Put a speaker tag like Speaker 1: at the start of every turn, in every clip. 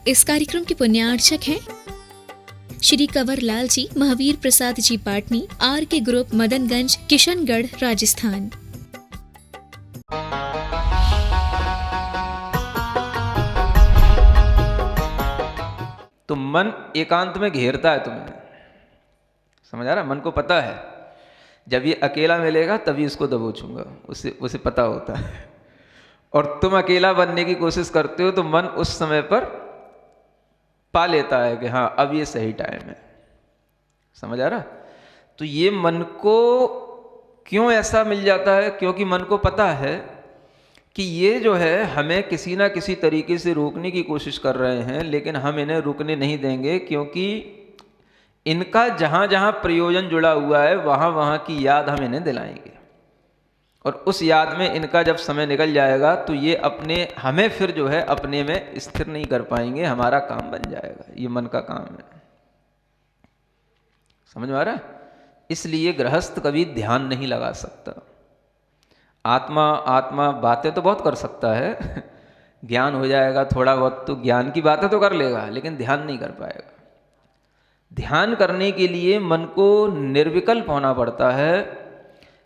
Speaker 1: इस कार्यक्रम के पुण्यार्चक हैं श्री कंवर लाल जी, महावीर प्रसाद जी पाटनी, आर के ग्रुप, मदनगंज, किशनगढ़, राजस्थान।
Speaker 2: तो मन एकांत में घेरता है तुम्हें, समझ आ रहा? मन को पता है जब ये अकेला मिलेगा तभी इसको दबोचूंगा, उसे पता होता है। और तुम अकेला बनने की कोशिश करते हो तो मन उस समय पर पा लेता है कि हाँ अब ये सही टाइम है, समझ आ रहा? तो ये मन को क्यों ऐसा मिल जाता है? क्योंकि मन को पता है कि ये जो है हमें किसी ना किसी तरीके से रोकने की कोशिश कर रहे हैं, लेकिन हम इन्हें रुकने नहीं देंगे, क्योंकि इनका जहाँ जहाँ प्रयोजन जुड़ा हुआ है वहाँ वहाँ की याद हम इन्हें दिलाएंगे, और उस याद में इनका जब समय निकल जाएगा तो ये अपने हमें फिर जो है अपने में स्थिर नहीं कर पाएंगे, हमारा काम बन जाएगा। ये मन का काम है, समझ में आ रहा है? इसलिए गृहस्थ कभी ध्यान नहीं लगा सकता। आत्मा बातें तो बहुत कर सकता है ज्ञान हो जाएगा थोड़ा बहुत, तो ज्ञान की बातें तो कर लेगा, लेकिन ध्यान नहीं कर पाएगा। ध्यान करने के लिए मन को निर्विकल्प होना पड़ता है।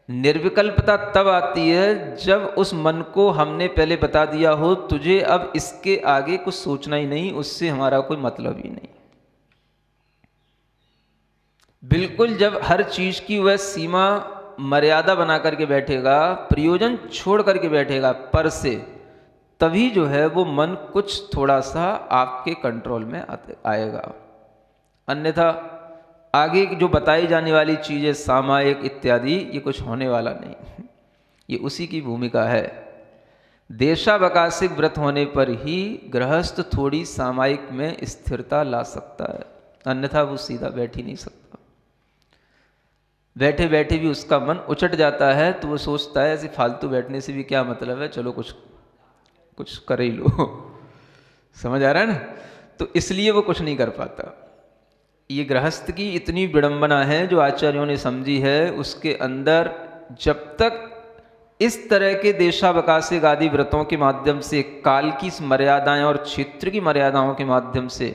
Speaker 2: निर्विकल्पता तब आती है जब उस मन को हमने पहले बता दिया हो तुझे अब इसके आगे कुछ सोचना ही नहीं, उससे हमारा कोई मतलब ही नहीं। बिल्कुल जब हर चीज की वह सीमा मर्यादा बना करके बैठेगा, प्रयोजन छोड़ करके बैठेगा पर से, तभी जो है वो मन कुछ थोड़ा सा आपके कंट्रोल में आएगा। अन्यथा आगे जो बताई जाने वाली चीज़ें सामायिक इत्यादि ये कुछ होने वाला नहीं, ये उसी की भूमिका है। देशावकाशिक व्रत होने पर ही गृहस्थ थोड़ी सामायिक में स्थिरता ला सकता है, अन्यथा वो सीधा बैठ ही नहीं सकता। बैठे बैठे भी उसका मन उचट जाता है, तो वो सोचता है ऐसे फालतू बैठने से भी क्या मतलब है, चलो कुछ कर ही लो समझ आ रहा है ना? तो इसलिए वो कुछ नहीं कर पाता। ये गृहस्थ की इतनी विडंबना है जो आचार्यों ने समझी है, उसके अंदर जब तक इस तरह के देशावकाशिक आदि व्रतों के माध्यम से, काल की मर्यादाएं और क्षेत्र की मर्यादाओं के माध्यम से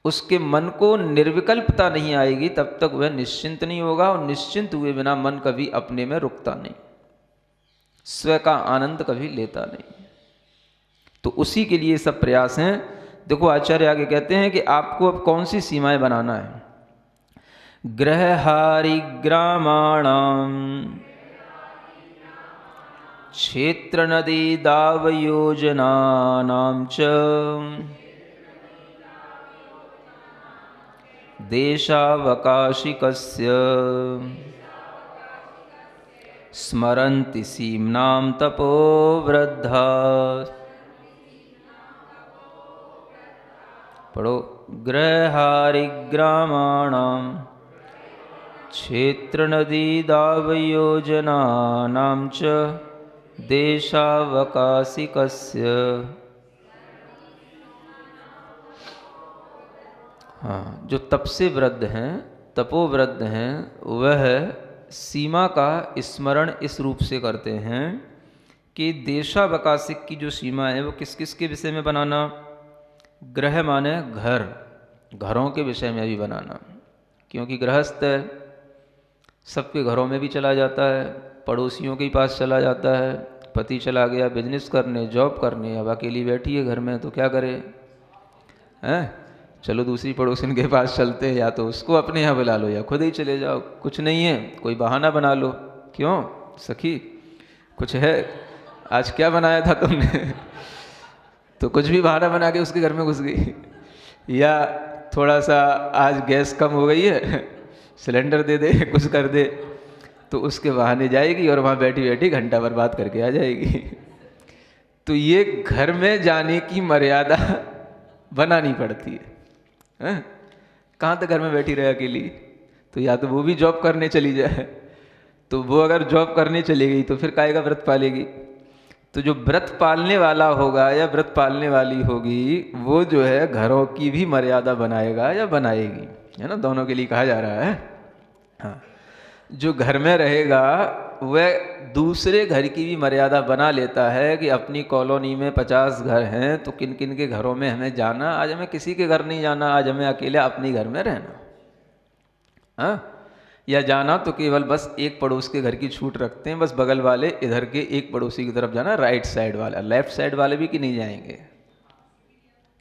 Speaker 2: उसके मन को निर्विकल्पता नहीं आएगी, तब तक वह निश्चिंत नहीं होगा, और निश्चिंत हुए बिना मन कभी अपने में रुकता नहीं, स्व का आनंद कभी लेता नहीं। तो उसी के लिए सब प्रयास हैं। देखो आचार्य आगे कहते हैं कि आपको अब कौन सी सीमाएं बनाना है। ग्रहारि ग्रामाणाम क्षेत्र नदी दाव योजनानां च देशावकाशिकस्य स्मरन्ति सीम्नां तपोवृद्धा। पढ़ो। गृहारि ग्रामाणां क्षेत्र नदी दाव योजनानां च देशावकाशिकस्य। हाँ, जो तप से वृद्ध हैं, तपोवृद्ध हैं, वह सीमा का स्मरण इस रूप से करते हैं कि देशावकाशिक की जो सीमा है वो किस किस के विषय में बनाना। ग्रह माने घर, घरों के विषय में भी बनाना, क्योंकि गृहस्थ है, सबके घरों में भी चला जाता है, पड़ोसियों के पास चला जाता है, पति चला गया बिजनेस करने, जॉब करने, अब अकेली बैठी है घर में तो क्या करे हैं? चलो दूसरी पड़ोसिन के पास चलते हैं, या तो उसको अपने यहाँ बुला लो या खुद ही चले जाओ। कुछ नहीं है, कोई बहाना बना लो। क्यों सखी, कुछ है? आज क्या बनाया था तुमने तो कुछ भी बहाना बना के उसके घर में घुस गई। या थोड़ा सा आज गैस कम हो गई है, सिलेंडर दे दे, कुछ कर दे, तो उसके बहाने जाएगी और वहाँ बैठी बैठी घंटा भर बात करके आ जाएगी। तो ये घर में जाने की मर्यादा बनानी पड़ती है। कहाँ तक घर में बैठी रहे अकेली? तो या तो वो भी जॉब करने चली जाए, तो वो अगर जॉब करने चली गई तो फिर काहे का व्रत पालेगी? तो जो व्रत पालने वाला होगा या व्रत पालने वाली होगी, वो जो है घरों की भी मर्यादा बनाएगा या बनाएगी, है ना? दोनों के लिए कहा जा रहा है। हाँ, जो घर में रहेगा वह दूसरे घर की भी मर्यादा बना लेता है कि अपनी कॉलोनी में 50 घर हैं तो किन किन के घरों में हमें जाना, आज हमें किसी के घर नहीं जाना, आज हमें अकेले अपने घर में रहना। हाँ, या जाना तो केवल बस एक पड़ोस के घर की छूट रखते हैं, बस बगल वाले इधर के एक पड़ोसी की तरफ जाना, राइट साइड वाला, लेफ्ट साइड वाले भी कि नहीं जाएंगे,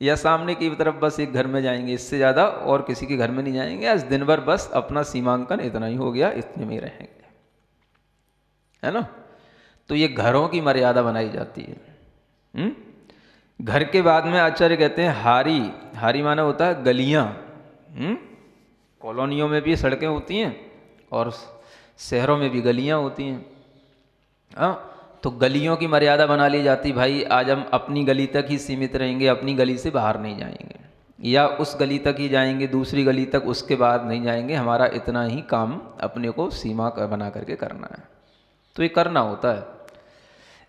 Speaker 2: या सामने की तरफ बस एक घर में जाएंगे, इससे ज़्यादा और किसी के घर में नहीं जाएंगे। आज दिन भर बस अपना सीमांकन इतना ही हो गया, इतने में ही रहेंगे, है ना। तो ये घरों की मर्यादा बनाई जाती है। घर के बाद में आचार्य कहते हैं हारी, हारी माना होता है गलियां। कॉलोनियों में भी सड़कें होती हैं और शहरों में भी गलियां होती हैं। हाँ, तो गलियों की मर्यादा बना ली जाती, भाई आज हम अपनी गली तक ही सीमित रहेंगे, अपनी गली से बाहर नहीं जाएंगे, या उस गली तक ही जाएंगे, दूसरी गली तक उसके बाद नहीं जाएंगे, हमारा इतना ही काम अपने को सीमा बना करके करना है। तो ये करना होता है।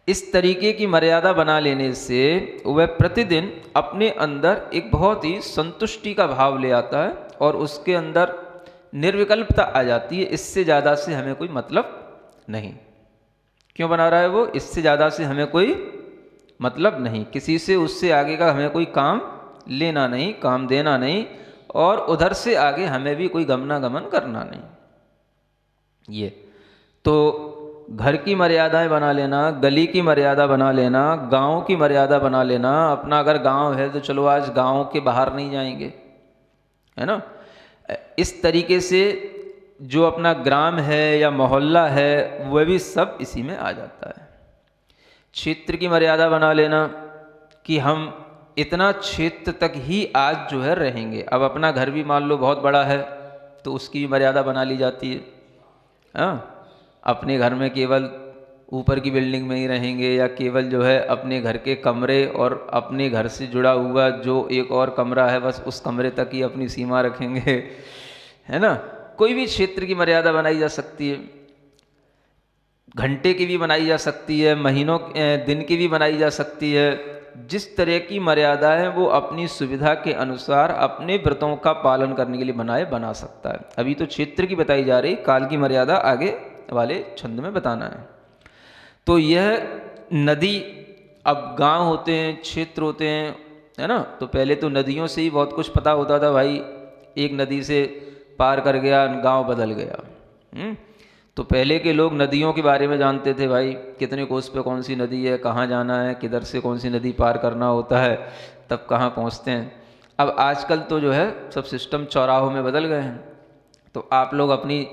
Speaker 2: इस तरीके की मर्यादा बना लेने से वह प्रतिदिन अपने अंदर एक बहुत ही संतुष्टि का भाव ले आता है और उसके अंदर निर्विकल्पता आ जाती है, इससे ज़्यादा से हमें कोई मतलब नहीं। क्यों बना रहा है वो? इससे ज़्यादा से हमें कोई मतलब नहीं, किसी से उससे आगे का हमें कोई काम लेना नहीं, काम देना नहीं, और उधर से आगे हमें भी कोई गमनागमन करना नहीं। ये तो घर की मर्यादाएं बना लेना, गली की मर्यादा बना लेना, गांव की मर्यादा बना लेना। अपना अगर गांव है तो चलो आज गांव के बाहर नहीं जाएंगे, है ना। इस तरीके से जो अपना ग्राम है या मोहल्ला है वह भी सब इसी में आ जाता है। क्षेत्र की मर्यादा बना लेना कि हम इतना क्षेत्र तक ही आज जो है रहेंगे। अब अपना घर भी मान लो बहुत बड़ा है तो उसकी मर्यादा बना ली जाती है। हाँ, अपने घर में केवल ऊपर की बिल्डिंग में ही रहेंगे, या केवल जो है अपने घर के कमरे और अपने घर से जुड़ा हुआ जो एक और कमरा है बस उस कमरे तक ही अपनी सीमा रखेंगे, है ना। कोई भी क्षेत्र की मर्यादा बनाई जा सकती है, घंटे की भी बनाई जा सकती है, महीनों दिन की भी बनाई जा सकती है। जिस तरह की मर्यादा है वो अपनी सुविधा के अनुसार अपने व्रतों का पालन करने के लिए बना सकता है। अभी तो क्षेत्र की बताई जा रही, काल की मर्यादा आगे वाले छंद में बताना है। तो यह नदी, अब गांव होते हैं, क्षेत्र होते हैं, है ना। तो पहले तो नदियों से ही बहुत कुछ पता होता था, भाई एक नदी से पार कर गया गांव बदल गया। तो पहले के लोग नदियों के बारे में जानते थे, भाई कितने कोस पे कौन सी नदी है, कहाँ जाना है, किधर से कौन सी नदी पार करना होता है, तब कहाँ पहुँचते हैं। अब आजकल तो जो है सब सिस्टम चौराहों में बदल गए हैं। तो आप लोग अपनी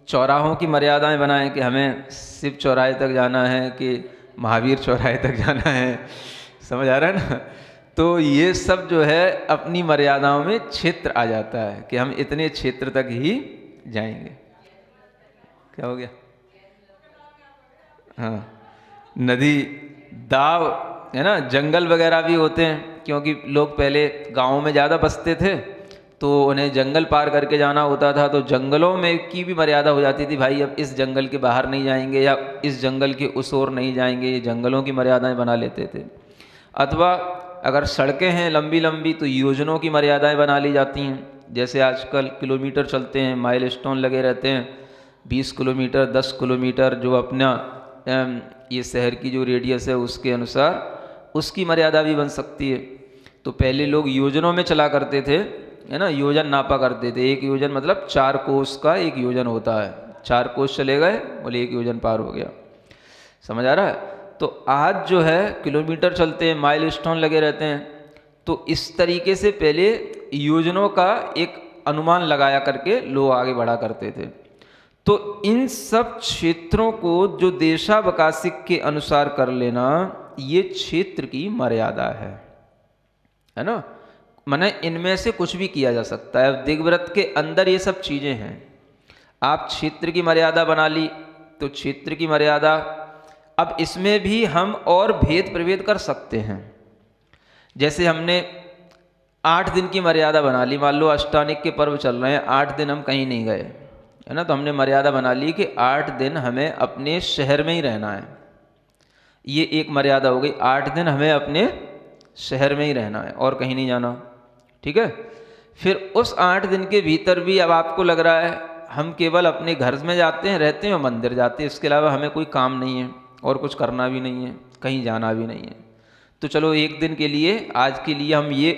Speaker 2: चौराहों की मर्यादाएं बनाएं कि हमें शिव चौराहे तक जाना है कि महावीर चौराहे तक जाना है, समझ आ रहा है ना। तो ये सब जो है अपनी मर्यादाओं में क्षेत्र आ जाता है कि हम इतने क्षेत्र तक ही जाएंगे। क्या हो गया? हाँ, नदी, दाव, है ना। जंगल वगैरह भी होते हैं, क्योंकि लोग पहले गाँव में ज़्यादा बसते थे तो उन्हें जंगल पार करके जाना होता था। तो जंगलों में की भी मर्यादा हो जाती थी, भाई अब इस जंगल के बाहर नहीं जाएंगे या इस जंगल के उस ओर नहीं जाएंगे, ये जंगलों की मर्यादाएं बना लेते थे। अथवा अगर सड़कें हैं लंबी लंबी तो योजनों की मर्यादाएं बना ली जाती हैं। जैसे आजकल किलोमीटर चलते हैं, माइल स्टोन लगे रहते हैं, 20 किलोमीटर, 10 किलोमीटर, जो अपना ये शहर की जो रेडियस है उसके अनुसार उसकी मर्यादा भी बन सकती है। तो पहले लोग योजनों में चला करते थे, है ना, योजन नापा करते थे। एक योजन मतलब 4 कोस का एक योजन होता है। 4 कोस चले गए, बोले 1 योजन पार हो गया, समझ आ रहा है। तो आज जो है किलोमीटर चलते हैं, माइल स्टोन लगे रहते हैं। तो इस तरीके से पहले योजनों का एक अनुमान लगाया करके लोग आगे बढ़ा करते थे। तो इन सब क्षेत्रों को जो देशावकाशिक के अनुसार कर लेना, ये क्षेत्र की मर्यादा है ना। माने इनमें से कुछ भी किया जा सकता है। दिग्व्रत के अंदर ये सब चीज़ें हैं। आप क्षेत्र की मर्यादा बना ली तो क्षेत्र की मर्यादा, अब इसमें भी हम और भेद प्रभेद कर सकते हैं। जैसे हमने 8 दिन की मर्यादा बना ली, मान लो अष्टानिक के पर्व चल रहे हैं, 8 दिन हम कहीं नहीं गए, है ना। तो हमने मर्यादा बना ली कि 8 दिन हमें अपने शहर में ही रहना है। ये एक मर्यादा हो गई, 8 दिन हमें अपने शहर में ही रहना है और कहीं नहीं जाना, ठीक है। फिर उस 8 दिन के भीतर भी अब आपको लग रहा है हम केवल अपने घर में जाते हैं, रहते हैं और मंदिर जाते हैं, इसके अलावा हमें कोई काम नहीं है और कुछ करना भी नहीं है, कहीं जाना भी नहीं है। तो चलो एक दिन के लिए, आज के लिए हम ये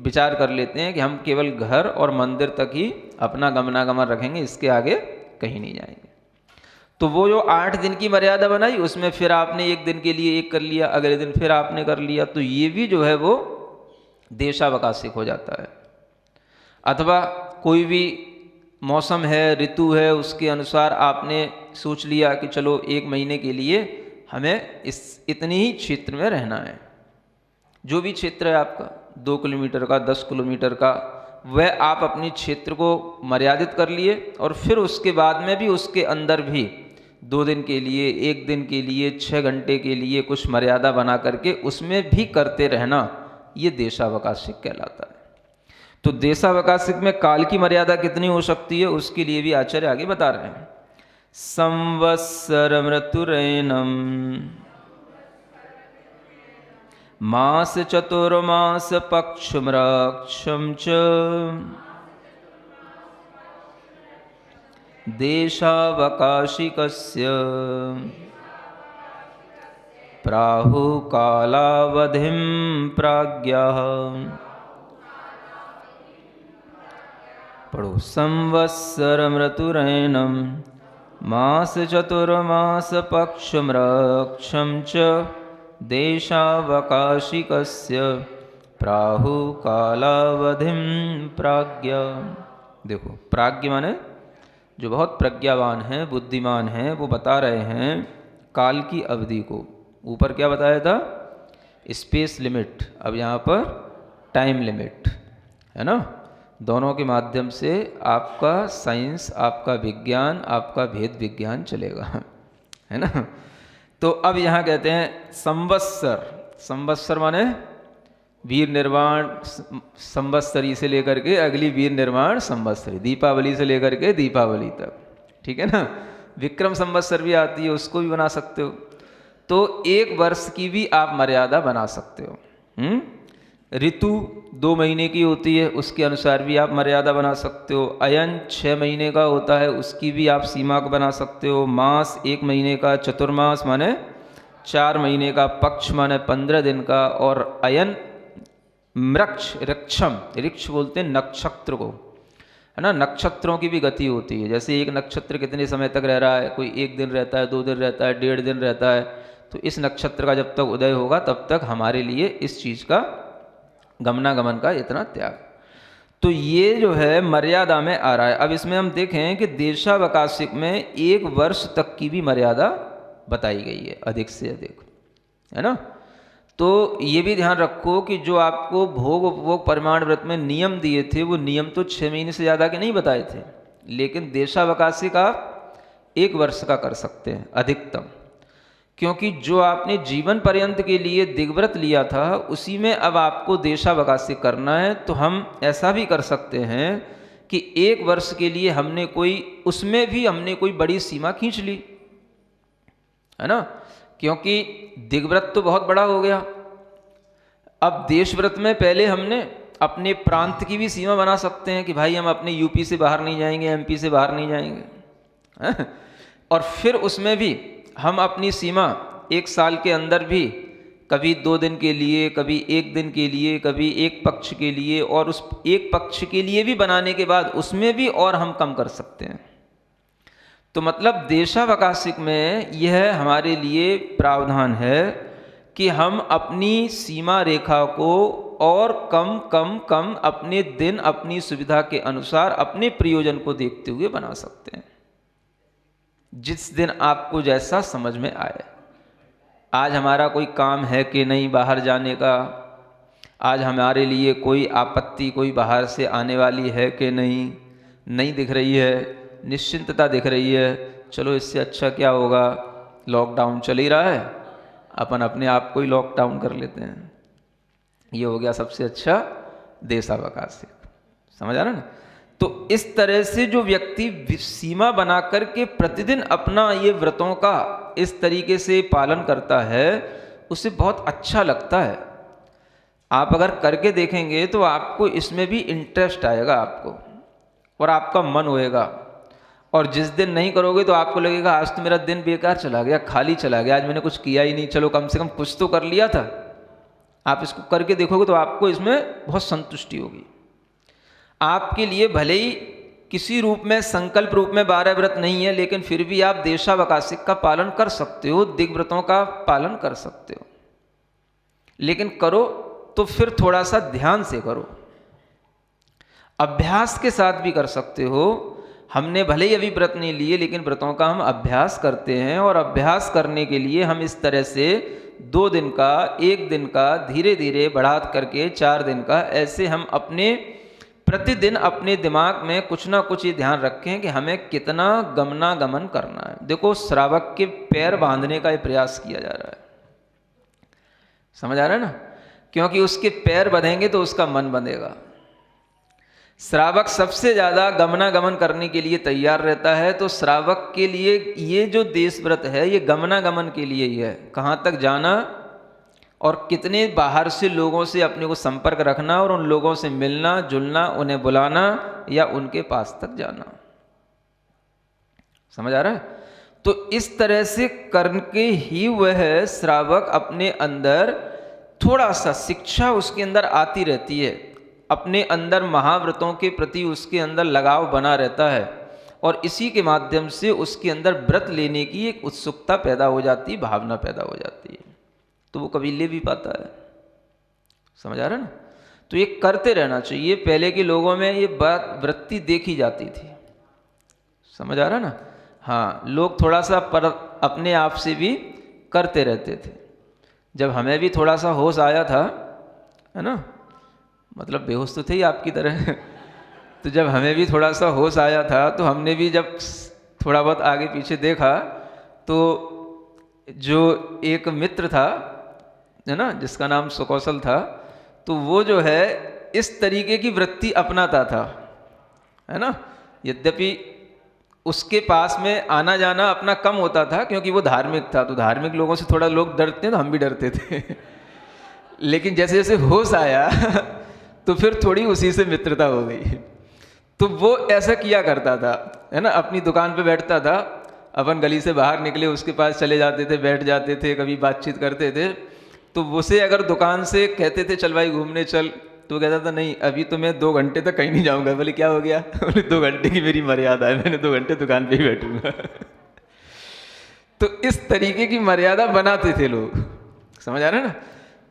Speaker 2: विचार कर लेते हैं कि हम केवल घर और मंदिर तक ही अपना गमनागमन रखेंगे, इसके आगे कहीं नहीं जाएंगे। तो वो जो 8 दिन की मर्यादा बनाई, उसमें फिर आपने एक दिन के लिए एक कर लिया, अगले दिन फिर आपने कर लिया, तो ये भी जो है वो देशावकाशिक हो जाता है। अथवा कोई भी मौसम है, ऋतु है, उसके अनुसार आपने सोच लिया कि चलो 1 महीने के लिए हमें इतनी ही क्षेत्र में रहना है। जो भी क्षेत्र है आपका, 2 किलोमीटर का, 10 किलोमीटर का, वह आप अपनी क्षेत्र को मर्यादित कर लिए, और फिर उसके बाद में भी उसके अंदर भी 2 दिन के लिए, 1 दिन के लिए, 6 घंटे के लिए कुछ मर्यादा बना करके उसमें भी करते रहना, ये देशावकाशिक कहलाता है। तो देशावकाशिक में काल की मर्यादा कितनी हो सकती है, उसके लिए भी आचार्य आगे बता रहे हैं। संवत्सर ऋतुरैनम मास चतुर्मास पक्षमृक्षम च देशावकाशिकस्य प्राहुकालावधिं प्राज्ञः। पढ़ो। संवत्सरं ऋतुरैनम मास चतुर्मास पक्षमृक्षम च देशावकाशिकस्य प्राहुकालावधिं प्राज्ञ। देखो, प्राज्ञ माने जो बहुत प्रज्ञावान है, बुद्धिमान है, वो बता रहे हैं काल की अवधि को। ऊपर क्या बताया था? स्पेस लिमिट, अब यहाँ पर टाइम लिमिट है ना। दोनों के माध्यम से आपका साइंस, आपका विज्ञान, आपका भेद विज्ञान चलेगा, है ना। तो अब यहाँ कहते हैं संवत्सर। संवत्सर माने वीर निर्माण संवत्सरी से लेकर के अगली वीर निर्माण संवत्सरी, दीपावली से लेकर के दीपावली तक, ठीक है ना। विक्रम संवत्सर भी आती है, उसको भी बना सकते हो। तो 1 वर्ष की भी आप मर्यादा बना सकते हो। ऋतु 2 महीने की होती है, उसके अनुसार भी आप मर्यादा बना सकते हो। अयन 6 महीने का होता है, उसकी भी आप सीमा को बना सकते हो। मास 1 महीने का, चतुर्मास माने 4 महीने का, पक्ष माने 15 दिन का, और अयन मृक्ष, ऋक्षम, ऋक्ष बोलते हैं नक्षत्र को, है ना। नक्षत्रों की भी गति होती है, जैसे एक नक्षत्र कितने समय तक रह रहा है, कोई 1 दिन रहता है, 2 दिन रहता है, 1.5 दिन रहता है। तो इस नक्षत्र का जब तक उदय होगा तब तक हमारे लिए इस चीज़ का गमनागमन का इतना त्याग। तो ये जो है मर्यादा में आ रहा है। अब इसमें हम देखें कि देशावकाशिक में 1 वर्ष तक की भी मर्यादा बताई गई है, अधिक से अधिक, है ना। तो ये भी ध्यान रखो कि जो आपको भोग उपभोग परिमाण व्रत में नियम दिए थे, वो नियम तो 6 महीने से ज़्यादा के नहीं बताए थे, लेकिन देशावकाशिक आप 1 वर्ष का कर सकते हैं अधिकतम। क्योंकि जो आपने जीवन पर्यंत के लिए दिग्व्रत लिया था, उसी में अब आपको देशावकाशिक करना है। तो हम ऐसा भी कर सकते हैं कि 1 वर्ष के लिए हमने कोई, उसमें भी हमने कोई बड़ी सीमा खींच ली, है ना। क्योंकि दिग्व्रत तो बहुत बड़ा हो गया। अब देशव्रत में पहले हमने अपने प्रांत की भी सीमा बना सकते हैं कि भाई हम अपने यूपी से बाहर नहीं जाएंगे, एमपी से बाहर नहीं जाएंगे, और फिर उसमें भी हम अपनी सीमा 1 साल के अंदर भी कभी 2 दिन के लिए, कभी 1 दिन के लिए, कभी 1 पक्ष के लिए, और उस 1 पक्ष के लिए भी बनाने के बाद उसमें भी और हम कम कर सकते हैं। तो मतलब देशावकाशिक में यह हमारे लिए प्रावधान है कि हम अपनी सीमा रेखा को और कम कम कम अपने दिन, अपनी सुविधा के अनुसार, अपने प्रयोजन को देखते हुए बना सकते हैं, जिस दिन आपको जैसा समझ में आए। आज हमारा कोई काम है कि नहीं बाहर जाने का, आज हमारे लिए कोई आपत्ति कोई बाहर से आने वाली है कि नहीं दिख रही है, निश्चिंतता दिख रही है। चलो इससे अच्छा क्या होगा, लॉकडाउन चल ही रहा है, अपन अपने आप को ही लॉकडाउन कर लेते हैं। ये हो गया सबसे अच्छा देशावकाशिक, समझ आ रहा ना। तो इस तरह से जो व्यक्ति सीमा बना करके प्रतिदिन अपना ये व्रतों का इस तरीके से पालन करता है, उसे बहुत अच्छा लगता है। आप अगर करके देखेंगे तो आपको इसमें भी इंटरेस्ट आएगा आपको, और आपका मन होएगा। और जिस दिन नहीं करोगे तो आपको लगेगा आज तो मेरा दिन बेकार चला गया, खाली चला गया, आज मैंने कुछ किया ही नहीं, चलो कम से कम कुछ तो कर लिया था। आप इसको करके देखोगे तो आपको इसमें बहुत संतुष्टि होगी। आपके लिए भले ही किसी रूप में, संकल्प रूप में 12 व्रत नहीं है, लेकिन फिर भी आप देशावकाशिक का पालन कर सकते हो, दिग्व्रतों का पालन कर सकते हो। लेकिन करो तो फिर थोड़ा सा ध्यान से करो, अभ्यास के साथ भी कर सकते हो। हमने भले ही अभी व्रत नहीं लिए, लेकिन व्रतों का हम अभ्यास करते हैं, और अभ्यास करने के लिए हम इस तरह से 2 दिन का, 1 दिन का, धीरे धीरे बढ़ा करके 4 दिन का, ऐसे हम अपने प्रतिदिन अपने दिमाग में कुछ ना कुछ ये ध्यान रखें कि हमें कितना गमनागमन करना है। देखो, श्रावक के पैर बांधने का ये प्रयास किया जा रहा है, समझ आ रहा है ना, क्योंकि उसके पैर बंधेंगे तो उसका मन बंधेगा। श्रावक सबसे ज़्यादा गमनागमन करने के लिए तैयार रहता है, तो श्रावक के लिए ये जो देश व्रत है ये गमनागमन के लिए ही है। कहाँ तक जाना और कितने बाहर से लोगों से अपने को संपर्क रखना और उन लोगों से मिलना जुलना, उन्हें बुलाना या उनके पास तक जाना, समझ आ रहा है। तो इस तरह से करके ही वह श्रावक अपने अंदर थोड़ा सा शिक्षा उसके अंदर आती रहती है, अपने अंदर महाव्रतों के प्रति उसके अंदर लगाव बना रहता है, और इसी के माध्यम से उसके अंदर व्रत लेने की एक उत्सुकता पैदा हो जाती, भावना पैदा हो जाती है, तो वो कभी ले भी पाता है, समझ आ रहा है ना। तो ये करते रहना चाहिए। पहले के लोगों में ये बात वृत्ति देखी जाती थी, समझ आ रहा है ना। हाँ, लोग थोड़ा सा पर अपने आप से भी करते रहते थे। जब हमें भी थोड़ा सा होश आया था, है ना, मतलब बेहोश तो थे ही आपकी तरह तो जब हमें भी थोड़ा सा होश आया था तो हमने भी जब थोड़ा बहुत आगे पीछे देखा, तो जो एक मित्र था, है ना, जिसका नाम सुकौशल था, तो वो जो है इस तरीके की वृत्ति अपनाता था, है ना। यद्यपि उसके पास में आना जाना अपना कम होता था, क्योंकि वो धार्मिक था, तो धार्मिक लोगों से थोड़ा लोग डरते हैं, तो हम भी डरते थे लेकिन जैसे जैसे होश आया तो फिर थोड़ी उसी से मित्रता हो गई। तो वो ऐसा किया करता था, है ना, अपनी दुकान पे बैठता था, अपन गली से बाहर निकले उसके पास चले जाते थे, बैठ जाते थे, कभी बातचीत करते थे। तो उसे अगर दुकान से कहते थे चल भाई घूमने चल, तो कहता था नहीं अभी तो मैं 2 घंटे तक कहीं नहीं जाऊंगा। बोले क्या हो गया? बोले 2 घंटे की मेरी मर्यादा है, मैंने 2 घंटे दुकान पे ही बैठूंगा तो इस तरीके की मर्यादा बनाते थे लोग, समझ आ रहा है ना।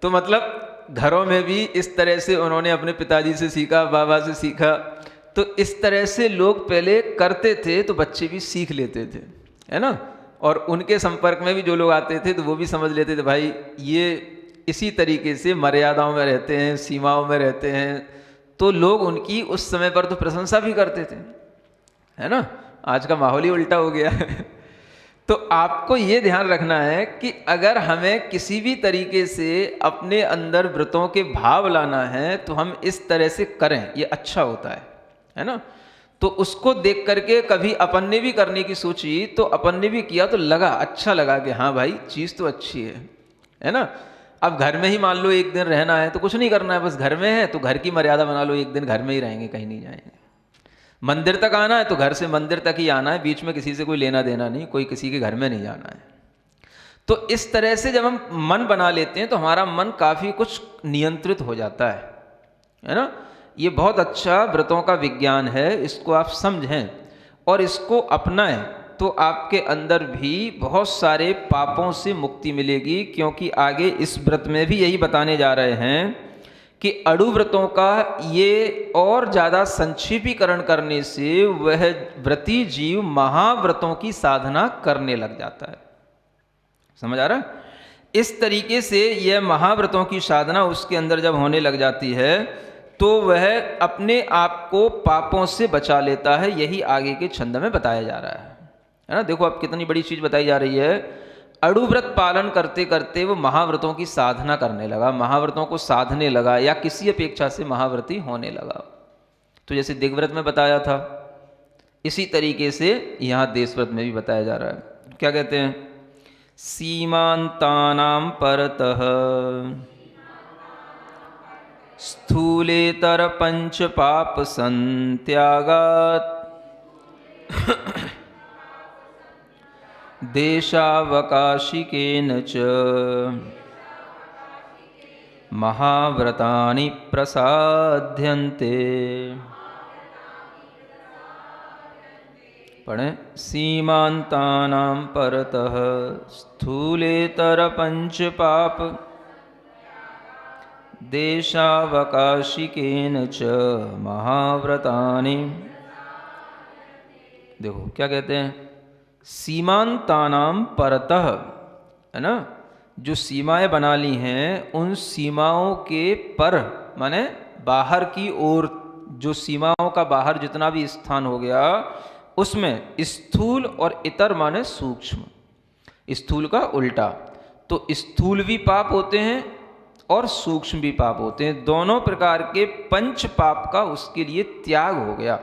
Speaker 2: तो मतलब घरों में भी इस तरह से उन्होंने अपने पिताजी से सीखा, बाबा से सीखा। तो इस तरह से लोग पहले करते थे, तो बच्चे भी सीख लेते थे, है ना। और उनके संपर्क में भी जो लोग आते थे तो वो भी समझ लेते थे भाई ये इसी तरीके से मर्यादाओं में रहते हैं, सीमाओं में रहते हैं। तो लोग उनकी उस समय पर तो प्रशंसा भी करते थे, है ना। आज का माहौल ही उल्टा हो गया तो आपको ये ध्यान रखना है कि अगर हमें किसी भी तरीके से अपने अंदर व्रतों के भाव लाना है तो हम इस तरह से करें, ये अच्छा होता है ना। तो उसको देख करके कभी अपन ने भी करने की सोची, तो अपन ने भी किया तो लगा अच्छा लगा कि हाँ भाई चीज़ तो अच्छी है ना। अब घर में ही मान लो 1 दिन रहना है तो कुछ नहीं करना है, बस घर में है तो घर की मर्यादा बना लो, 1 दिन घर में ही रहेंगे, कहीं नहीं जाएंगे। मंदिर तक आना है तो घर से मंदिर तक ही आना है, बीच में किसी से कोई लेना देना नहीं, कोई किसी के घर में नहीं जाना है। तो इस तरह से जब हम मन बना लेते हैं तो हमारा मन काफ़ी कुछ नियंत्रित हो जाता है ना। ये बहुत अच्छा व्रतों का विज्ञान है, इसको आप समझें और इसको अपनाएं तो आपके अंदर भी बहुत सारे पापों से मुक्ति मिलेगी। क्योंकि आगे इस व्रत में भी यही बताने जा रहे हैं कि अणु व्रतों का ये और ज़्यादा संक्षेपीकरण करने से वह व्रती जीव महाव्रतों की साधना करने लग जाता है, समझ आ रहा है। इस तरीके से यह महाव्रतों की साधना उसके अंदर जब होने लग जाती है तो वह अपने आप को पापों से बचा लेता है। यही आगे के छंद में बताया जा रहा है ना। देखो अब कितनी बड़ी चीज़ बताई जा रही है। अणुव्रत पालन करते करते वो महाव्रतों की साधना करने लगा, महाव्रतों को साधने लगा या किसी अपेक्षा से महाव्रती होने लगा। तो जैसे दिग्व्रत में बताया था, इसी तरीके से यहाँ देशव्रत में भी बताया जा रहा है। क्या कहते हैं? सीमांतानां परतः स्थूलेतर पंच पाप संत्यागात् देशावकाशिकेन च महाव्रतानि प्रसाद्यन्ते। पढ़ें। सीमांतानां परतः स्थूलेतर पंच पाप देशावकाशिकेन च महाव्रतानि। देखो क्या कहते हैं, सीमांतानां परतः, है ना, जो सीमाएं बना ली हैं उन सीमाओं के पर माने बाहर की ओर, जो सीमाओं का बाहर जितना भी स्थान हो गया उसमें स्थूल और इतर माने सूक्ष्म, स्थूल का उल्टा, तो स्थूल भी पाप होते हैं और सूक्ष्म भी पाप होते हैं। दोनों प्रकार के पंच पाप का उसके लिए त्याग हो गया,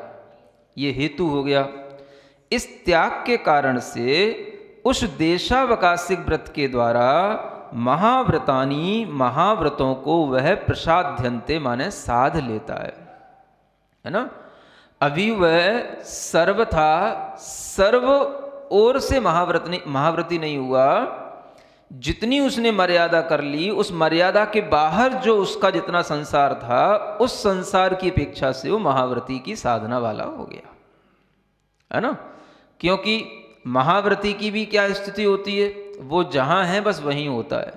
Speaker 2: ये हेतु हो गया। इस त्याग के कारण से उस देशावकाशिक व्रत के द्वारा महाव्रतानी, महाव्रतों को वह प्रसाद्यन्ते माने साध लेता है ना। अभी वह सर्वथा सर्व ओर से महाव्रती नहीं हुआ, जितनी उसने मर्यादा कर ली उस मर्यादा के बाहर जो उसका जितना संसार था उस संसार की अपेक्षा से वो महाव्रती की साधना वाला हो गया, है ना। क्योंकि महाव्रती की भी क्या स्थिति होती है, वो जहां है बस वहीं होता है,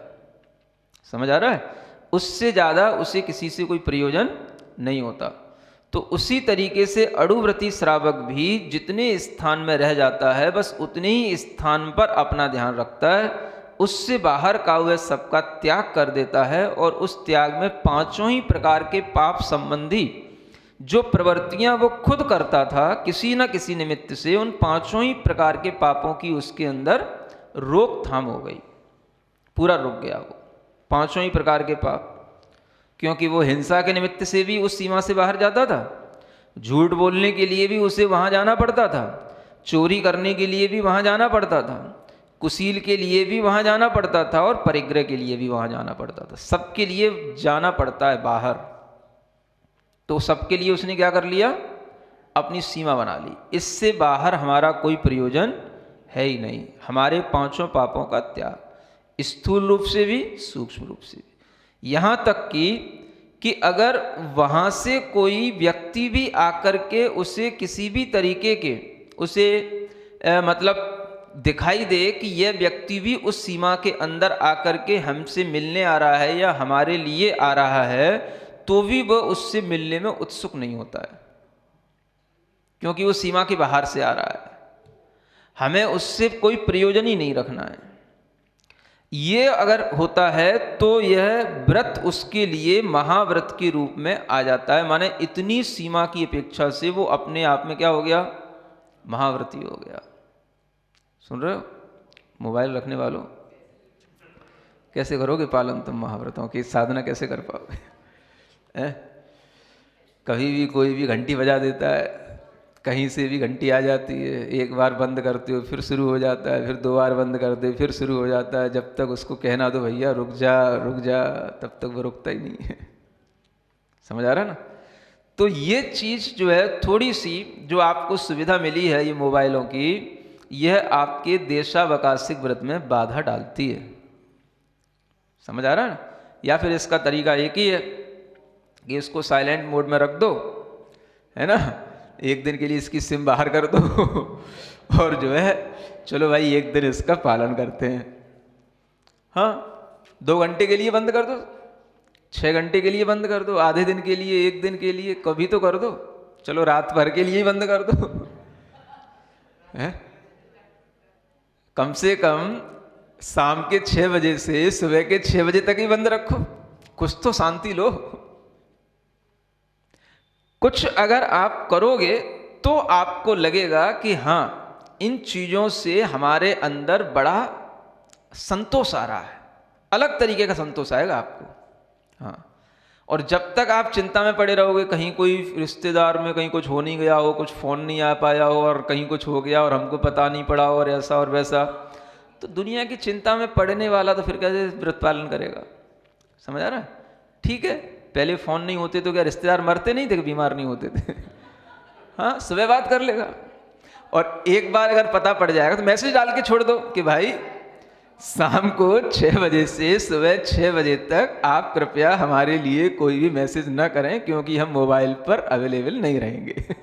Speaker 2: समझ आ रहा है, उससे ज्यादा उसे किसी से कोई प्रयोजन नहीं होता। तो उसी तरीके से अड़ुव्रती श्रावक भी जितने स्थान में रह जाता है बस उतने ही स्थान पर अपना ध्यान रखता है, उससे बाहर का वह सबका त्याग कर देता है और उस त्याग में पांचों ही प्रकार के पाप संबंधी जो प्रवृत्तियां वो खुद करता था किसी न किसी निमित्त से, उन पांचों ही प्रकार के पापों की उसके अंदर रोकथाम हो गई, पूरा रुक गया वो पांचों ही प्रकार के पाप। क्योंकि वो हिंसा के निमित्त से भी उस सीमा से बाहर जाता था, झूठ बोलने के लिए भी उसे वहां जाना पड़ता था, चोरी करने के लिए भी वहां जाना पड़ता था, कुशील के लिए भी वहां जाना पड़ता था और परिग्रह के लिए भी वहां जाना पड़ता था। सबके लिए जाना पड़ता है बाहर, तो सबके लिए उसने क्या कर लिया, अपनी सीमा बना ली। इससे बाहर हमारा कोई प्रयोजन है ही नहीं, हमारे पांचों पापों का त्याग, स्थूल रूप से भी सूक्ष्म रूप से भी। यहाँ तक कि अगर वहाँ से कोई व्यक्ति भी आकर के उसे किसी भी तरीके के उसे मतलब दिखाई दे कि यह व्यक्ति भी उस सीमा के अंदर आकर के हमसे मिलने आ रहा है या हमारे लिए आ रहा है, तो भी वह उससे मिलने में उत्सुक नहीं होता है, क्योंकि वो सीमा के बाहर से आ रहा है, हमें उससे कोई प्रयोजन ही नहीं रखना है। ये अगर होता है तो यह व्रत उसके लिए महाव्रत के रूप में आ जाता है, माने इतनी सीमा की अपेक्षा से वो अपने आप में क्या हो गया, महाव्रती हो गया। सुन रहे हो मोबाइल रखने वालों, कैसे करोगे पालन तुम महाव्रतों की, साधना कैसे कर पाओगे? कभी भी कोई भी घंटी बजा देता है, कहीं से भी घंटी आ जाती है, एक बार बंद करते हो फिर शुरू हो जाता है, फिर दो बार बंद करते हो फिर शुरू हो जाता है, जब तक उसको कहना दो भैया रुक जा तब तक वो रुकता ही नहीं है। समझ आ रहा है ना। तो ये चीज़ जो है थोड़ी सी जो आपको सुविधा मिली है ये मोबाइलों की, यह आपके देशावकाशिक व्रत में बाधा डालती है। समझ आ रहा है ना। या फिर इसका तरीका एक ही है कि इसको साइलेंट मोड में रख दो, है ना, एक दिन के लिए इसकी सिम बाहर कर दो और जो है चलो भाई एक दिन इसका पालन करते हैं। हाँ, 2 घंटे के लिए बंद कर दो, 6 घंटे के लिए बंद कर दो, आधे दिन के लिए, एक दिन के लिए, कभी तो कर दो, चलो रात भर के लिए ही बंद कर दो है? कम से कम शाम के 6 बजे से सुबह के 6 बजे तक ही बंद रखो, कुछ तो शांति लो। कुछ अगर आप करोगे तो आपको लगेगा कि हाँ इन चीज़ों से हमारे अंदर बड़ा संतोष आ रहा है, अलग तरीके का संतोष आएगा आपको। हाँ, और जब तक आप चिंता में पड़े रहोगे, कहीं कोई रिश्तेदार में कहीं कुछ हो नहीं गया हो, कुछ फ़ोन नहीं आ पाया हो और कहीं कुछ हो गया और हमको पता नहीं पड़ा हो और ऐसा और वैसा, तो दुनिया की चिंता में पड़ने वाला तो फिर कैसे व्रत पालन करेगा? समझ आ रहा है। ठीक है, पहले फ़ोन नहीं होते तो क्या रिश्तेदार मरते नहीं थे कि बीमार नहीं होते थे? हाँ, सुबह बात कर लेगा। और एक बार अगर पता पड़ जाएगा तो मैसेज डाल के छोड़ दो कि भाई शाम को 6 बजे से सुबह 6 बजे तक आप कृपया हमारे लिए कोई भी मैसेज न करें, क्योंकि हम मोबाइल पर अवेलेबल नहीं रहेंगे।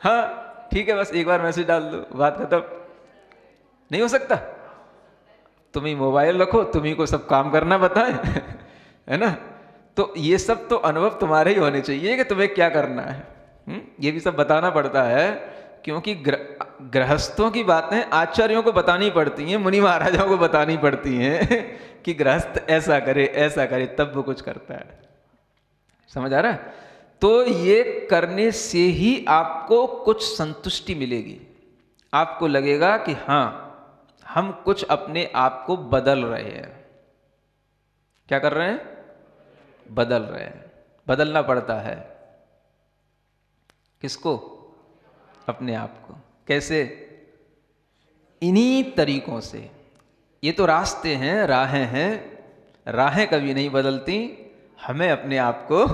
Speaker 2: हाँ ठीक है, बस एक बार मैसेज डाल दो, बात खत्म। नहीं हो सकता? तुम ही मोबाइल रखो, तुम ही को सब काम करना बताएं, है ना? तो ये सब तो अनुभव तुम्हारे ही होने चाहिए कि तुम्हें क्या करना है। ये भी सब बताना पड़ता है, क्योंकि गृहस्थों की बातें आचार्यों को बतानी पड़ती हैं, मुनि महाराजाओं को बतानी पड़ती हैं कि गृहस्थ ऐसा करे ऐसा करे, तब वो कुछ करता है। समझ आ रहा है? तो ये करने से ही आपको कुछ संतुष्टि मिलेगी, आपको लगेगा कि हाँ हम कुछ अपने आप को बदल रहे हैं। क्या कर रहे हैं? बदल रहे हैं। बदलना पड़ता है किसको? अपने आप को। कैसे? इन्हीं तरीकों से। ये तो रास्ते हैं, राहें हैं, राहें कभी नहीं बदलती, हमें अपने आप को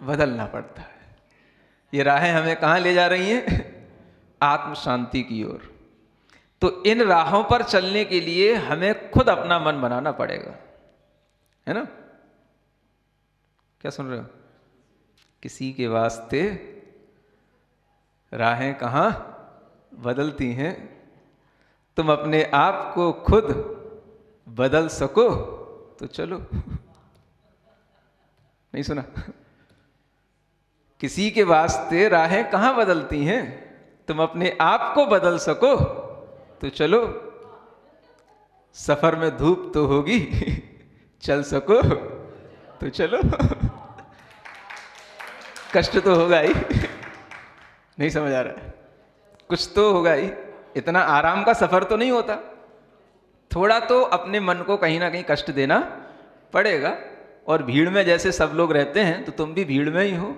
Speaker 2: बदलना पड़ता है। ये राहें हमें कहाँ ले जा रही हैं? आत्म शांति की ओर। तो इन राहों पर चलने के लिए हमें खुद अपना मन बनाना पड़ेगा, है ना? क्या सुन रहे हो? किसी के वास्ते राहें कहाँ बदलती हैं, तुम अपने आप को खुद बदल सको तो चलो। नहीं सुना? किसी के वास्ते राहें कहाँ बदलती हैं, तुम अपने आप को बदल सको तो चलो। सफर में धूप तो होगी, चल सको तो चलो। कष्ट तो होगा ही, नहीं समझ आ रहा है? कुछ तो होगा ही, इतना आराम का सफर तो नहीं होता। थोड़ा तो अपने मन को कहीं ना कहीं कष्ट देना पड़ेगा। और भीड़ में जैसे सब लोग रहते हैं तो तुम भी भीड़ में ही हो।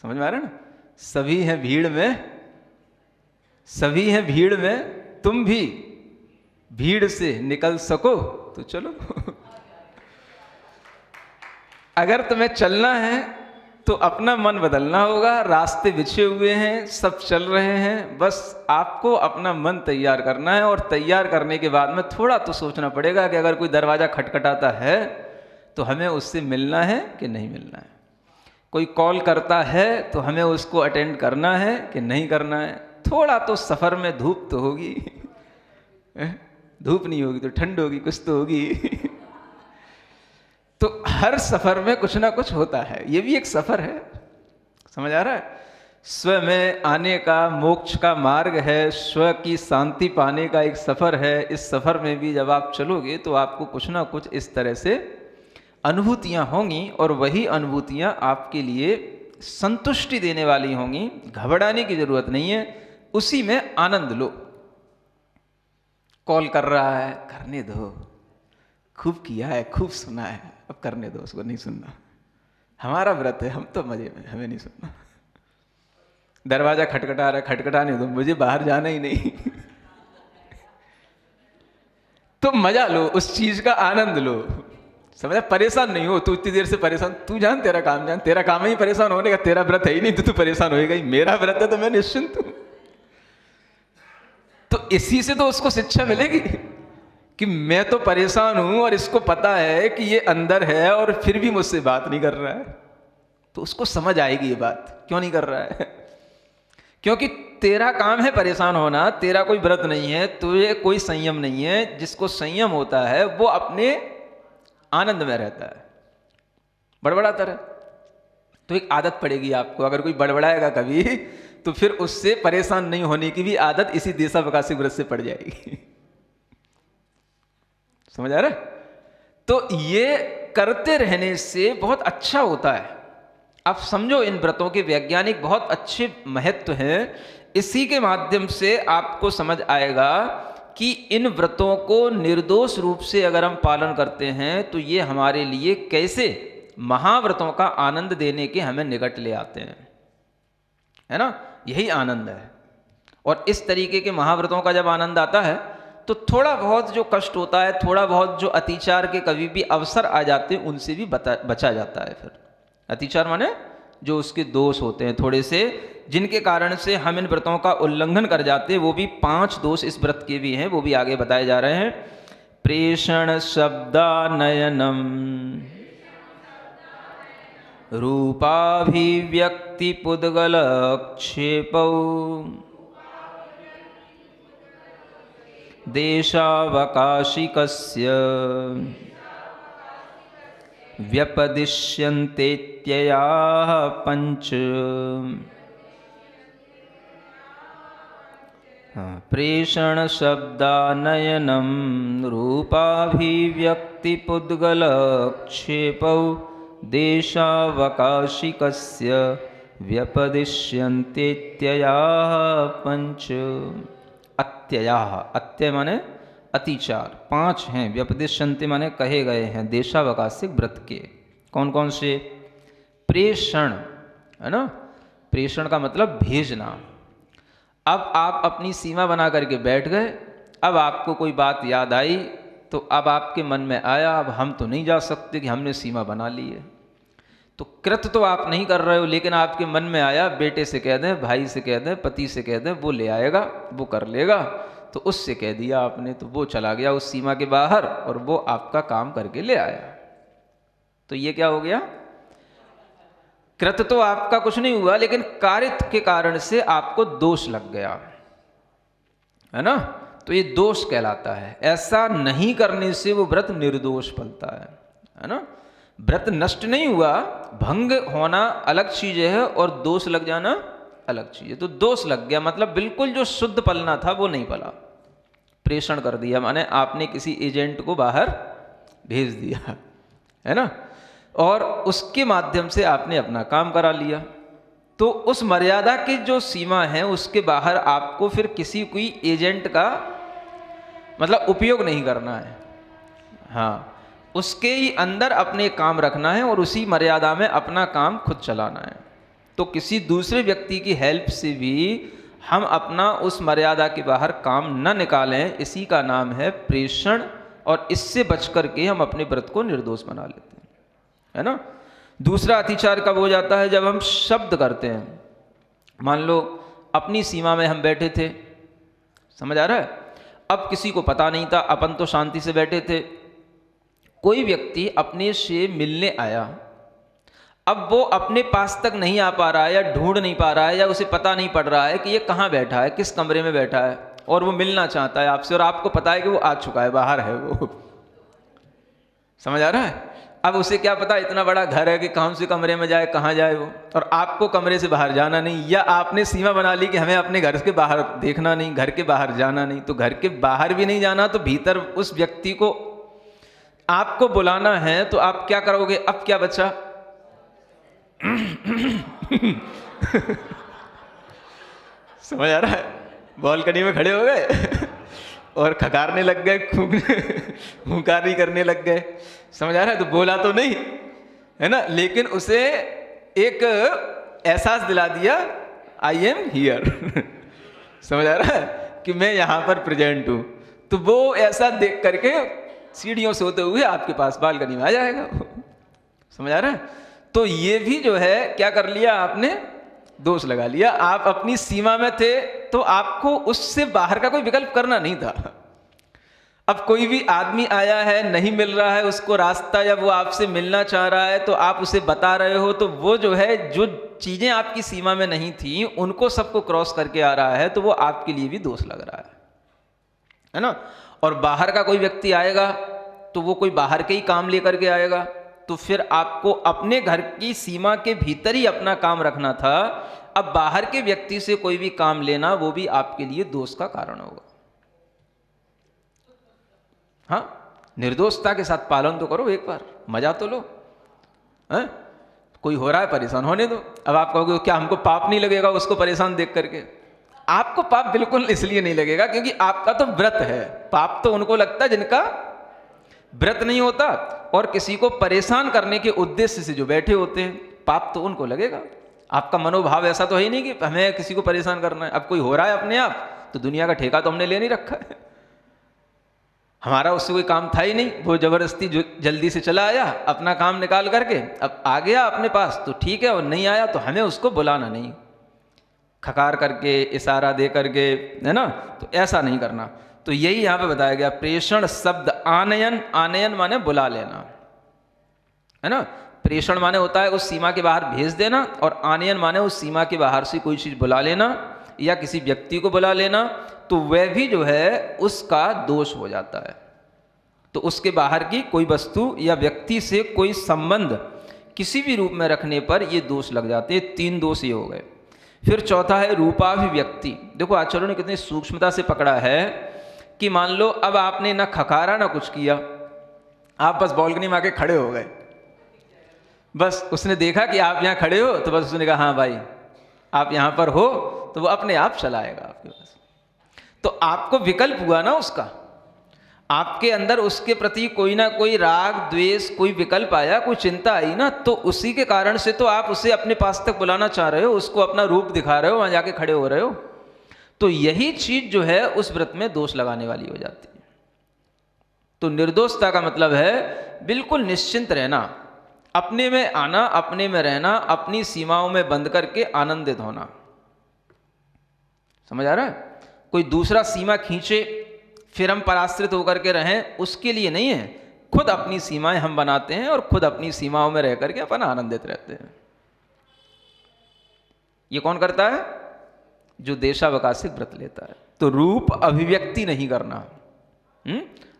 Speaker 2: समझ में आ रहा है ना? सभी हैं भीड़ में, सभी हैं भीड़ में, तुम भी भीड़ से निकल सको तो चलो। अगर तुम्हें चलना है तो अपना मन बदलना होगा। रास्ते बिछे हुए हैं, सब चल रहे हैं, बस आपको अपना मन तैयार करना है। और तैयार करने के बाद में थोड़ा तो सोचना पड़ेगा कि अगर कोई दरवाज़ा खटखटाता है तो हमें उससे मिलना है कि नहीं मिलना है। कोई कॉल करता है तो हमें उसको अटेंड करना है कि नहीं करना है। थोड़ा तो सफ़र में धूप तो होगी। धूप नहीं होगी तो ठंड होगी, कुछ तो होगी। तो हर सफर में कुछ ना कुछ होता है, ये भी एक सफर है। समझ आ रहा है? स्व में आने का मोक्ष का मार्ग है, स्व की शांति पाने का एक सफर है। इस सफर में भी जब आप चलोगे तो आपको कुछ ना कुछ इस तरह से अनुभूतियां होंगी, और वही अनुभूतियां आपके लिए संतुष्टि देने वाली होंगी। घबराने की जरूरत नहीं है, उसी में आनंद लो। कॉल कर रहा है, करने दो, खूब किया है, खूब सुना है, अब करने दो, उसको नहीं सुनना। हमारा व्रत है, हम तो मजे में, हमें नहीं सुनना। दरवाजा खटखटा रहा है, खटखटाने दो, मुझे बाहर जाना ही नहीं। तो मजा लो, उस चीज का आनंद लो। समझा? परेशान नहीं हो। तू इतनी देर से परेशान, तू जान तेरा काम जान, तेरा काम ही परेशान होने का, तेरा व्रत है ही नहीं तो तू परेशान होएगा ही। मेरा व्रत है तो मैं निश्चिंत हूं। तो इसी से तो उसको शिक्षा मिलेगी कि मैं तो परेशान हूं और इसको पता है कि ये अंदर है और फिर भी मुझसे बात नहीं कर रहा है। तो उसको समझ आएगी ये बात, क्यों नहीं कर रहा है। क्योंकि तेरा काम है परेशान होना, तेरा कोई व्रत नहीं है, तुझे कोई संयम नहीं है। जिसको संयम होता है वो अपने आनंद में रहता है। बड़बड़ाता रहे तो एक आदत पड़ेगी आपको। अगर कोई बड़बड़ाएगा कभी तो फिर उससे परेशान नहीं होने की भी आदत इसी देशावकाशी व्रत से पड़ जाएगी। समझ आ रहा है? तो ये करते रहने से बहुत अच्छा होता है। आप समझो, इन व्रतों के वैज्ञानिक बहुत अच्छे महत्व हैं। इसी के माध्यम से आपको समझ आएगा कि इन व्रतों को निर्दोष रूप से अगर हम पालन करते हैं तो ये हमारे लिए कैसे महाव्रतों का आनंद देने के हमें निकट ले आते हैं, है ना? यही आनंद है। और इस तरीके के महाव्रतों का जब आनंद आता है तो थोड़ा बहुत जो कष्ट होता है, थोड़ा बहुत जो अतिचार के कभी भी अवसर आ जाते हैं, उनसे भी बचा जाता है। फिर अतिचार माने जो उसके दोष होते हैं थोड़े से, जिनके कारण से हम इन व्रतों का उल्लंघन कर जाते हैं, वो भी 5 दोष इस व्रत के भी हैं, वो भी आगे बताए जा रहे हैं। प्रेषण शब्दानयनम रूपाभिव्यक्ति पुद्गल क्षेपौ देशावकाशिकस्य व्यपदिश्यन्तेत्ययाः पंच। प्रेषण शब्दानयनम रूपाभिव्यक्ति पुद्गल क्षेपौ देशावकाशिकस्य व्यपदिश्यन्तेत्ययाः पंच। अत्ययाः, अत्य माने अतिचार, 5 हैं। व्यपदिश्यन्ते माने कहे गए हैं देशावकाशिक व्रत के। कौन कौन से? प्रेषण, है ना, प्रेषण का मतलब भेजना। अब आप अपनी सीमा बना करके बैठ गए, अब आपको कोई बात याद आई तो अब आपके मन में आया अब हम तो नहीं जा सकते कि हमने सीमा बना ली है, तो कृत तो आप नहीं कर रहे हो, लेकिन आपके मन में आया बेटे से कह दें, भाई से कह दें, पति से कह दें, वो ले आएगा, वो कर लेगा, तो उससे कह दिया आपने, तो वो चला गया उस सीमा के बाहर और वो आपका काम करके ले आया। तो ये क्या हो गया? कृत तो आपका कुछ नहीं हुआ, लेकिन कारित के कारण से आपको दोष लग गया, है ना, तो ये दोष कहलाता है। ऐसा नहीं करने से वो व्रत निर्दोष फलता है ना। व्रत नष्ट नहीं हुआ, भंग होना अलग चीज है और दोष लग जाना अलग चीज है। तो दोष लग गया मतलब बिल्कुल जो शुद्ध पलना था वो नहीं पला, प्रेषण कर दिया, माने आपने किसी एजेंट को बाहर भेज दिया, है ना, और उसके माध्यम से आपने अपना काम करा लिया। तो उस मर्यादा की जो सीमा है उसके बाहर आपको फिर किसी कोई एजेंट का मतलब उपयोग नहीं करना है, हाँ, उसके ही अंदर अपने काम रखना है और उसी मर्यादा में अपना काम खुद चलाना है। तो किसी दूसरे व्यक्ति की हेल्प से भी हम अपना उस मर्यादा के बाहर काम न निकालें, इसी का नाम है प्रेषण, और इससे बच करके हम अपने व्रत को निर्दोष बना लेते हैं, है ना। दूसरा अतिचार कब हो जाता है? जब हम शब्द करते हैं। मान लो अपनी सीमा में हम बैठे थे, समझ आ रहा है, अब किसी को पता नहीं था, अपन तो शांति से बैठे थे, कोई व्यक्ति अपने से मिलने आया, अब वो अपने पास तक नहीं आ पा रहा है या ढूंढ नहीं पा रहा है या उसे पता नहीं पड़ रहा है कि ये कहाँ बैठा है, किस कमरे में बैठा है, और वो मिलना चाहता है आपसे और आपको पता है कि वो आ चुका है, बाहर है वो, समझ आ रहा है। अब उसे क्या पता, इतना बड़ा घर है कि कौन से कमरे में जाए, कहाँ जाए वो, और आपको कमरे से बाहर जाना नहीं, या आपने सीमा बना ली कि हमें अपने घर के बाहर देखना नहीं, घर के बाहर जाना नहीं, तो घर के बाहर भी नहीं जाना, तो भीतर उस व्यक्ति को आपको बुलाना है, तो आप क्या करोगे? अब क्या बचा? समझ आ रहा है, बालकनी में खड़े हो गए और खकारने लग गए, हुंकारी करने लग गए, समझ आ रहा है, तो बोला तो नहीं, है ना, लेकिन उसे एक एहसास दिला दिया, आई एम हियर, समझ आ रहा है कि मैं यहाँ पर प्रेजेंट हूँ। तो वो ऐसा देख करके सीढ़ियों से होते हुए आपके पास बालकनी में आ जाएगा, समझ आ रहा है। तो ये भी जो है क्या कर लिया आपने? दोष लगा लिया। आप अपनी सीमा में थे तो आपको उससे बाहर का कोई विकल्प करना नहीं था। अब कोई भी आदमी आया है, नहीं मिल रहा है उसको रास्ता, या वो आपसे मिलना चाह रहा है, तो आप उसे बता रहे हो, तो वो जो है जो चीजें आपकी सीमा में नहीं थी उनको सबको क्रॉस करके आ रहा है, तो वो आपके लिए भी दोष लग रहा है ना। और बाहर का कोई व्यक्ति आएगा तो वो कोई बाहर के ही काम लेकर के आएगा, तो फिर आपको अपने घर की सीमा के भीतर ही अपना काम रखना था। अब बाहर के व्यक्ति से कोई भी काम लेना वो भी आपके लिए दोष का कारण होगा। हाँ, निर्दोषता के साथ पालन तो करो, एक बार मजा तो लो, हैं? कोई हो रहा है परेशान होने दो। अब आप कहोगे क्या हमको पाप नहीं लगेगा उसको परेशान देख करके? आपको पाप बिल्कुल इसलिए नहीं लगेगा क्योंकि आपका तो व्रत है। पाप तो उनको लगता है जिनका व्रत नहीं होता, और किसी को परेशान करने के उद्देश्य से जो बैठे होते हैं, पाप तो उनको लगेगा। आपका मनोभाव ऐसा तो है ही नहीं कि हमें किसी को परेशान करना है। अब कोई हो रहा है अपने आप, तो दुनिया का ठेका तो हमने ले नहीं रखा है। हमारा उससे कोई काम था ही नहीं, वो ज़बरदस्ती जो जल्दी से चला आया अपना काम निकाल करके, अब आ गया अपने पास तो ठीक है, और नहीं आया तो हमें उसको बुलाना नहीं, खकार करके इशारा दे करके, है ना, तो ऐसा नहीं करना। तो यही यहाँ पे बताया गया, प्रेषण शब्द आनयन, आनयन माने बुला लेना, है ना। प्रेषण माने होता है उस सीमा के बाहर भेज देना, और आनयन माने उस सीमा के बाहर से कोई चीज़ बुला लेना या किसी व्यक्ति को बुला लेना, तो वह भी जो है उसका दोष हो जाता है। तो उसके बाहर की कोई वस्तु या व्यक्ति से कोई संबंध किसी भी रूप में रखने पर ये दोष लग जाते हैं। 3 दोष ये हो गए। फिर चौथा है रूपाभिव्यक्ति। देखो आचार्यों ने कितनी सूक्ष्मता से पकड़ा है कि मान लो अब आपने ना खकारा ना कुछ किया, आप बस बालकनी में आके खड़े हो गए, बस उसने देखा कि आप यहाँ खड़े हो तो बस उसने कहा हाँ भाई आप यहाँ पर हो, तो वो अपने आप चला आएगा आपके पास। तो आपको विकल्प हुआ ना उसका, आपके अंदर उसके प्रति कोई ना कोई राग द्वेष, कोई विकल्प आया, कोई चिंता आई ना, तो उसी के कारण से तो आप उसे अपने पास तक बुलाना चाह रहे हो, उसको अपना रूप दिखा रहे हो, वहाँ जाके खड़े हो रहे हो। तो यही चीज जो है उस व्रत में दोष लगाने वाली हो जाती है। तो निर्दोषता का मतलब है बिल्कुल निश्चिंत रहना, अपने में आना, अपने में रहना, अपनी सीमाओं में बंद करके आनंदित होना। समझ आ रहा है? कोई दूसरा सीमा खींचे फिर हम पराश्रित होकर के रहें, उसके लिए नहीं है। खुद अपनी सीमाएं हम बनाते हैं और खुद अपनी सीमाओं में रह करके अपन आनंदित रहते हैं। ये कौन करता है? जो देशावकाशिक व्रत लेता है। तो रूप अभिव्यक्ति नहीं करना,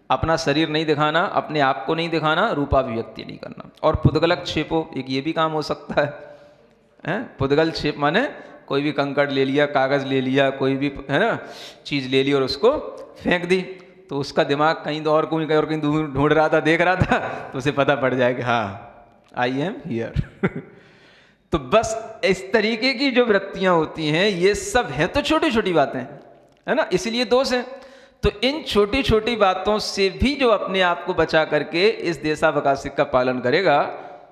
Speaker 2: अपना शरीर नहीं दिखाना, अपने आप को नहीं दिखाना, रूपाभिव्यक्ति नहीं करना। और पुद्गल क्षेपो, एक ये भी काम हो सकता है, पुद्गल क्षेप माने कोई भी कंकड़ ले लिया, कागज ले लिया, कोई भी, है ना, चीज ले ली और उसको फेंक दी, तो उसका दिमाग कहीं तो और कहीं ढूंढ रहा था, देख रहा था, तो उसे पता पड़ जाएगा हाँ आई एम हियर। तो बस इस तरीके की जो वृत्तियां होती हैं ये सब है तो छोटी छोटी बातें, है ना, इसीलिए दोष है। तो इन छोटी छोटी बातों से भी जो अपने आप को बचा करके इस देशावकाशिक का पालन करेगा,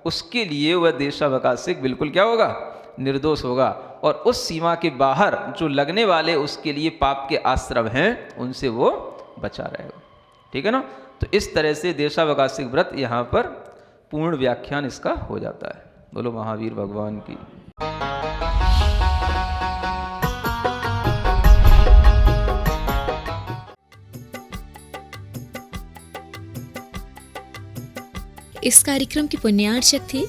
Speaker 2: उसके लिए वह देशावकाशिक बिल्कुल क्या होगा? निर्दोष होगा। और उस सीमा के बाहर जो लगने वाले उसके लिए पाप के आश्रम हैं उनसे वो बचा रहेगा। ठीक है ना? तो इस तरह से देशावकाशिक व्रत यहाँ पर पूर्ण व्याख्यान इसका हो जाता है। बोलो महावीर भगवान की।
Speaker 1: इस कार्यक्रम के पुण्यार्चक थे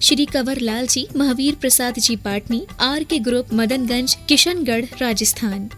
Speaker 1: श्री कंवर लाल जी, महावीर प्रसाद जी पाटनी, आर के ग्रुप, मदनगंज, किशनगढ़, राजस्थान।